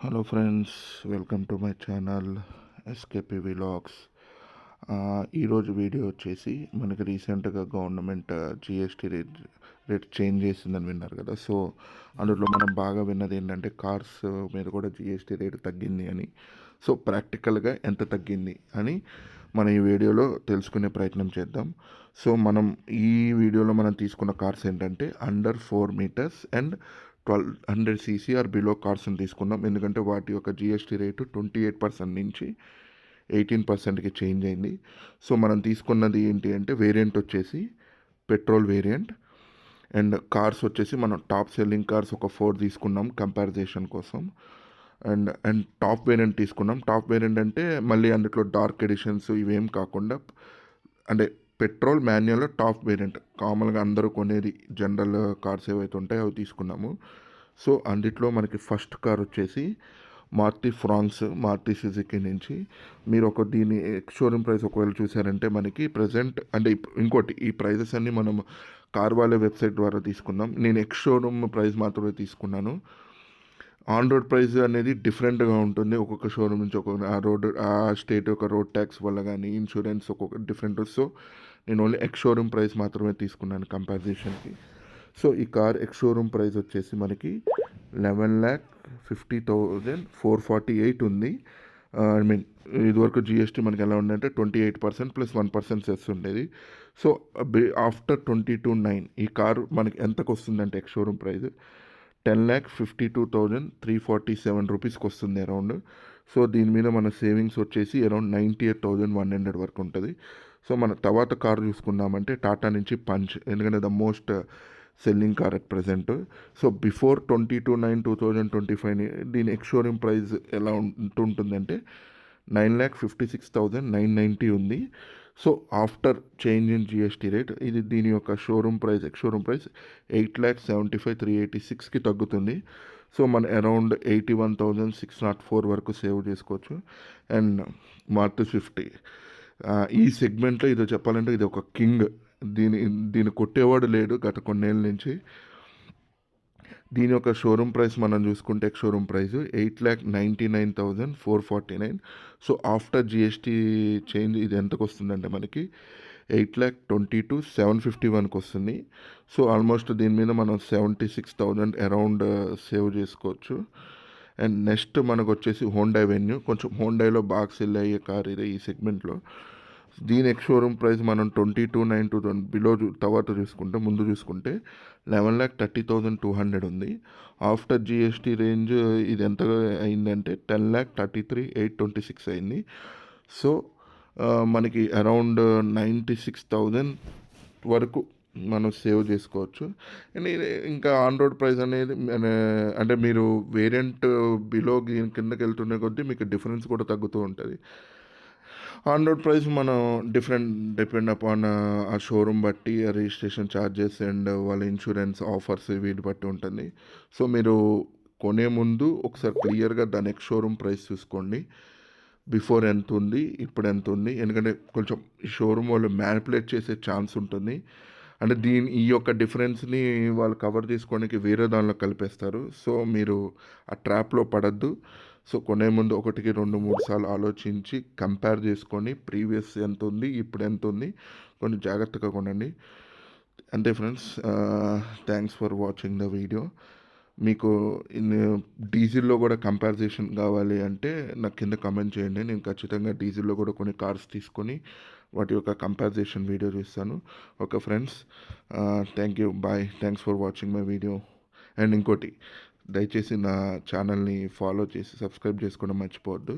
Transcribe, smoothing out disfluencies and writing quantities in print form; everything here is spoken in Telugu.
Hello friends, welcome to my channel SKP vlogs. ఈరోజు వీడియో వచ్చేసి మనకి రీసెంట్గా గవర్నమెంట్ జిఎస్టీ రేట్ చేంజ్ చేసిందని విన్నారు కదా. సో అందులో మనం బాగా విన్నది ఏంటంటే కార్స్ మీద కూడా జిఎస్టీ రేట్ తగ్గింది అని. సో ప్రాక్టికల్గా ఎంత తగ్గింది అని మనం ఈ వీడియోలో తెలుసుకునే ప్రయత్నం చేద్దాం. సో ఈ వీడియోలో మనం తీసుకున్న కార్స్ ఏంటంటే under 4 metres and 1200 CC or below కార్స్ని తీసుకున్నాం. ఎందుకంటే వాటి యొక్క జిఎస్టీ రేటు 28% నుంచి 18%కి చేంజ్ అయింది. సో మనం తీసుకున్నది ఏంటి అంటే వేరియంట్ వచ్చేసి పెట్రోల్ వేరియంట్, అండ్ కార్స్ వచ్చేసి మనం టాప్ సెల్లింగ్ కార్స్ ఒక 4 తీసుకున్నాం కంపారిజేషన్ కోసం. అండ్ టాప్ వేరియంట్ తీసుకున్నాం. టాప్ వేరియంట్ అంటే మళ్ళీ అందులో డార్క్ ఎడిషన్స్ ఇవేం కాకుండా అంటే పెట్రోల్ మాన్యువల్ టాప్ వేరియంట్ కామన్గా అందరూ కొనేది జనరల్ కార్స్ ఏవైతే ఉంటాయో అవి తీసుకున్నాము. సో అందులో మనకి ఫస్ట్ కార్ వచ్చేసి మారుతి ఫ్రాన్స్, మారుతి సుజుకి నుంచి. మీరు దీని షోరూమ్ ప్రైస్ ఒకవేళ చూసారంటే మనకి ప్రజెంట్ అంటే ఇంకోటి ఈ ప్రైజెస్ అన్నీ మనం కార్ వాళ్ళ వెబ్సైట్ ద్వారా తీసుకున్నాం. నేను ఎక్స్ షోరూమ్ ప్రైస్ మాత్రమే తీసుకున్నాను. ఆన్ రోడ్ ప్రైస్ అనేది డిఫరెంట్గా ఉంటుంది ఒక్కొక్క షోరూమ్ నుంచి. ఆ స్టేట్ యొక్క రోడ్ ట్యాక్స్ వల్ల కానీ ఇన్సూరెన్స్ ఒక్కొక్క డిఫరెంట్. సో నేను ఓన్లీ ఎక్స్ షోరూమ్ ప్రైస్ మాత్రమే తీసుకున్నాను కంపారిజేషన్కి. సో ఈ కార్ ఎక్స్ షోరూమ్ ప్రైస్ వచ్చేసి మనకి 11,50,448 ఉంది. ఐ మీన్ ఇదివరకు జిఎస్టీ మనకి ఎలా ఉందంటే 28% ప్లస్ 1% సెస్ ఉండేది. సో ఆఫ్టర్ 22,900 ఈ కారు మనకి ఎంతకు వస్తుందంటే ఎక్స్ షోరూమ్ ప్రైస్ 10,52,347 రూపీస్కి వస్తుంది అరౌండ్. సో దీని మీద మన సేవింగ్స్ వచ్చేసి అరౌండ్ 98,100 వరకు ఉంటుంది. సో మన తర్వాత కారు చూసుకున్నామంటే టాటా నుంచి పంచ్, ఎందుకంటే the most selling car at present. So before 22/9/2025 దీని ఎక్స్ షోరూమ్ ప్రైస్ ఎలా ఉంటుందంటే 9,56,990 ఉంది. So after change in GST rate ఇది దీని యొక్క showroom price ex showroom price 8,75,386కి తగ్గుతుంది. సో మన అరౌండ్ 81,604 వరకు సేవ్ చేసుకోవచ్చు. అండ్ మారుతి స్విఫ్ట్ ఈ సెగ్మెంట్లో ఇది చెప్పాలంటే ఇది ఒక కింగ్. దీన్ని కొట్టేవాడు లేడు గత కొన్నేళ్ళ నుంచి. దీని యొక్క షోరూమ్ ప్రైస్ మనం చూసుకుంటే showroom price 8,99,449. So after GST change ఇది ఎంతకు వస్తుందంటే మనకి 8,22,751కి వస్తుంది. సో ఆల్మోస్ట్ దీని మీద మనం 76,000 అరౌండ్ సేవ్ చేసుకోవచ్చు. అండ్ నెక్స్ట్ మనకు వచ్చేసి హోండా వెన్యూ. కొంచెం హోండాలో బాగా సెల్ అయ్యే కార్ ఇదే ఈ సెగ్మెంట్లో. దీని ఎక్స్ షోరూమ్ ప్రైస్ మనం 22,920 బిలో తర్వాత ముందు చూసుకుంటే 11,30,200 ఉంది. ఆఫ్టర్ జిఎస్టీ రేంజ్ ఇది ఎంత అయిందంటే 10,33,826 అయింది. సో మనకి అరౌండ్ 96,000 వరకు మనం సేవ్ చేసుకోవచ్చు. అండ్ ఇంకా ఆన్ రోడ్ ప్రైస్ అనేది అంటే మీరు వేరియంట్ బిలో కిందకి వెళ్తున్న కొద్దీ మీకు డిఫరెన్స్ కూడా తగ్గుతూ ఉంటుంది. ఆన్ రోడ్ ప్రైస్ మనం డిపెండ్ అపాన్ ఆ షోరూమ్ బట్టి రిజిస్ట్రేషన్ ఛార్జెస్ అండ్ వాళ్ళ ఇన్సూరెన్స్ ఆఫర్స్ వీటి బట్టి ఉంటుంది. సో మీరు కొనే ముందు ఒకసారి క్లియర్గా దాని నెక్స్ట్ షోరూమ్ ప్రైస్ చూసుకోండి. బిఫోర్ ఎంత ఉంది, ఇప్పుడు ఎంత ఉంది. ఎందుకంటే కొంచెం షోరూమ్ వాళ్ళు మ్యానిపులేట్ చేసే ఛాన్స్ ఉంటుంది. అంటే ఈ యొక్క డిఫరెన్స్ని వాళ్ళు కవర్ చేసుకోవడానికి వేరే దానిలో కలిపేస్తారు. సో మీరు ఆ ట్రాప్లో పడద్దు. సో కొనే ముందు 1-2-3 సార్లు ఆలోచించి కంపేర్ చేసుకొని ప్రీవియస్ ఎంత ఉంది, ఇప్పుడు ఎంత ఉంది కొంచెం జాగ్రత్తగా కొనండి. అంతే friends. Thanks for watching the video. మీకు డీజిల్లో కూడా కంపారిజేషన్ కావాలి అంటే నాకు కింద కమెంట్ చేయండి. నేను ఖచ్చితంగా డీజిల్లో కూడా కొన్ని కార్స్ తీసుకొని వాటి యొక్క కంపారిజేషన్ వీడియో చూస్తాను. Okay friends, thank you, bye, thanks for watching my video. And ఇంకోటి, దయచేసి నా ఛానల్ని ఫాలో చేసి సబ్స్క్రైబ్ చేసుకోవడం మర్చిపోవద్దు.